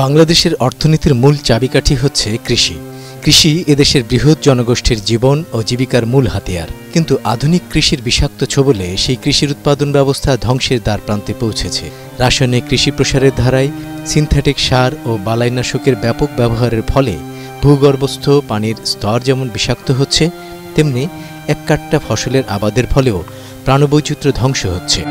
বাংলাদেশের অর্থনীতির মূল চাবিকাঠি হচ্ছে কৃষি। কৃষি এদেশের বৃহৎ জনগোষ্ঠীর জীবন ও জীবিকার মূল হাতিয়ার। কিন্তু আধুনিক কৃষির বিষাক্ত ছোবলে সেই কৃষির উৎপাদন ব্যবস্থা ধ্বংসের দ্বারপ্রান্তে পৌঁছেছে। রাসায়নিক কৃষি প্রসারের ধারায় সিনথেটিক সার ও বালাইনাশকের ব্যাপক ব্যবহারের ফলে ভূগর্ভস্থ পানির স্তর যেমন বিষাক্ত হচ্ছে, তেমনি এককাট্টা ফসলের আবাদের ফলেও প্রাণবৈচিত্র্য ধ্বংস হচ্ছে।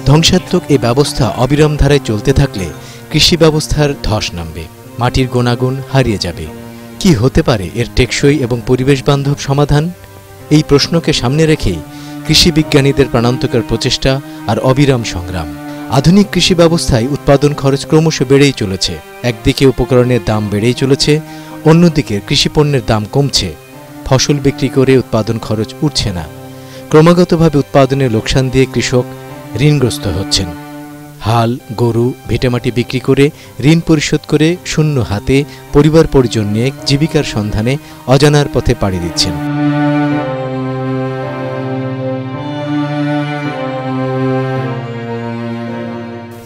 ধ্বংসাত্মক এই ব্যবস্থা অবিরাম ধারায় চলতে থাকলে কৃষি ব্যবস্থার ধস নামবে, মাটির গুণাগুণ হারিয়ে যাবে। কি হতে পারে এর টেকসই এবং পরিবেশ বান্ধব সমাধান? এই প্রশ্নকে সামনে রেখেই কৃষি বিজ্ঞানীদের প্রাণান্তকর প্রচেষ্টা আর অবিরাম সংগ্রাম। আধুনিক কৃষি ব্যবস্থায় উৎপাদন খরচ ক্রমশ বেড়েই চলেছে। একদিকে উপকরণের দাম বেড়েই চলেছে, অন্যদিকে কৃষিপণ্যের দাম কমছে। ফসল বিক্রি করে উৎপাদন খরচ উঠছে না। ক্রমাগতভাবে উৎপাদনের লোকসান দিয়ে কৃষক ঋণগ্রস্ত হচ্ছেন। হাল, গরু, ভিটেমাটি বিক্রি করে ঋণ পরিশোধ করে শূন্য হাতে পরিবার পরিজন নিয়ে জীবিকার সন্ধানে অজানার পথে পাড়ি দিচ্ছেন।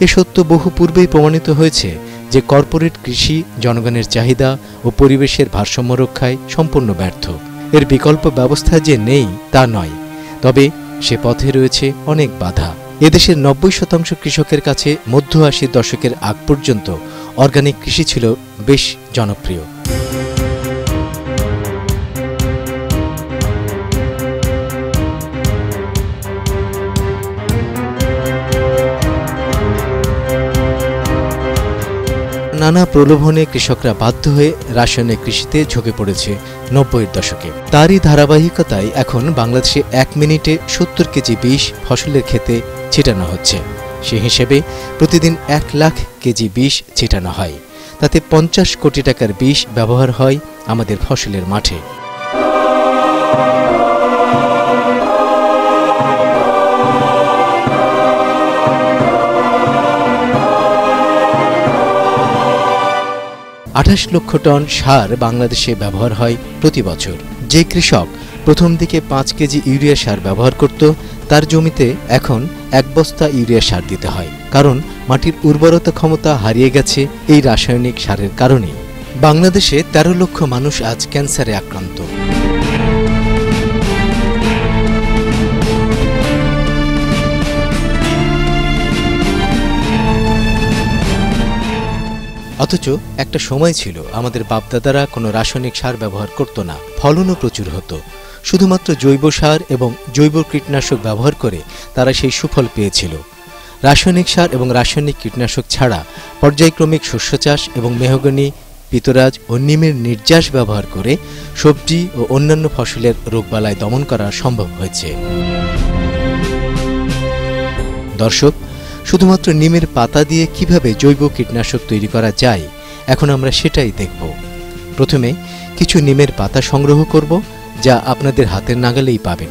এ সত্য বহু পূর্বেই প্রমাণিত হয়েছে যে কর্পোরেট কৃষি জনগণের চাহিদা ও পরিবেশের ভারসাম্য রক্ষায় সম্পূর্ণ ব্যর্থ। এর বিকল্প ব্যবস্থা যে নেই তা নয়, তবে সে পথে রয়েছে অনেক বাধা। এদেশের ৯০% কৃষকের কাছে মধ্য ৮০ দশকের আগ পর্যন্ত অর্গানিক কৃষি ছিল বেশ জনপ্রিয়। নানা প্রলোভনে কৃষকরা বাধ্য হয়ে রাসায়নিক কৃষিতে ঝুঁকে পড়েছে ৯০-এর দশকে। তারই ধারাবাহিকতায় এখন বাংলাদেশে ১ মিনিটে ৭০ কেজি বিষ ফসলের ক্ষেতে ছিটানো হচ্ছে। সে হিসেবে প্রতিদিন ১ লাখ কেজি বিষ ছিটানো হয়। তাতে ৫০ কোটি টাকার বিষ ব্যবহার হয় আমাদের ফসলের মাঠে। $২৮ লক্ষ টন সার বাংলাদেশে ব্যবহার হয় প্রতি বছর। যে কৃষক প্রথম দিকে ৫ কেজি ইউরিয়া সার ব্যবহার করত, তার জমিতে এখন ১ বস্তা ইউরিয়া সার দিতে হয়, কারণ মাটির উর্বরতা ক্ষমতা হারিয়ে গেছে এই রাসায়নিক সারের কারণে। বাংলাদেশে ১৩ লক্ষ মানুষ আজ ক্যান্সারে আক্রান্ত। অথচ একটা সময় ছিল আমাদের বাপদাদারা কোনো রাসায়নিক সার ব্যবহার করত না, ফলনও প্রচুর হতো। শুধুমাত্র জৈব সার এবং জৈব কীটনাশক ব্যবহার করে তারা সেই সুফল পেয়েছিল। রাসায়নিক সার এবং রাসায়নিক কীটনাশক ছাড়া পর্যায়ক্রমিক শস্য চাষ এবং মেহগনি, পিতরাজ ও নিমের নির্যাস ব্যবহার করে সবজি ও অন্যান্য ফসলের রোগবালাই দমন করা সম্ভব হয়েছে। দর্শক, শুধুমাত্র নিমের পাতা দিয়ে কিভাবে জৈব কীটনাশক তৈরি করা যায়, এখন আমরা সেটাই দেখব। প্রথমে কিছু নিমের পাতা সংগ্রহ করব, যা আপনাদের হাতের নাগালেই পাবেন।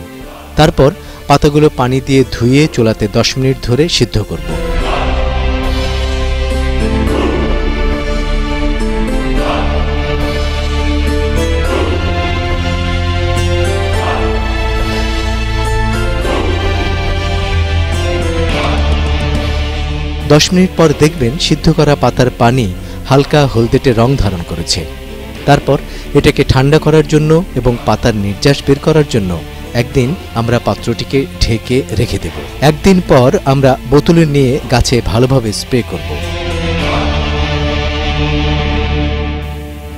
তারপর পাতাগুলো পানি দিয়ে ধুয়ে চুলাতে ১০ মিনিট ধরে সিদ্ধ করব। দশ মিনিট পর দেখবেন সিদ্ধ করা পাতার পানি হালকা হলদেটে রং ধারণ করেছে। তারপর এটাকে ঠান্ডা করার জন্য এবং পাতার নির্যাস বের করার জন্য একদিন আমরা পাত্রটিকে ঢেকে রেখে দেব। একদিন পর আমরা বোতলে নিয়ে গাছে ভালোভাবে স্প্রে করব।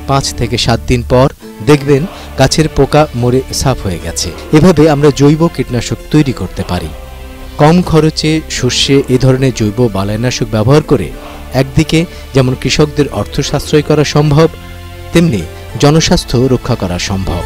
৫ থেকে ৭ দিন পর দেখবেন গাছের পোকা মরে সাফ হয়ে গেছে। এভাবে আমরা জৈব কীটনাশক তৈরি করতে পারি। কম খরচে শস্যে এ ধরনের জৈব বালাইনাশক ব্যবহার করে একদিকে যেমন কৃষকদের অর্থ সাশ্রয় করা সম্ভব, তেমনি জনস্বাস্থ্য রক্ষা করা সম্ভব।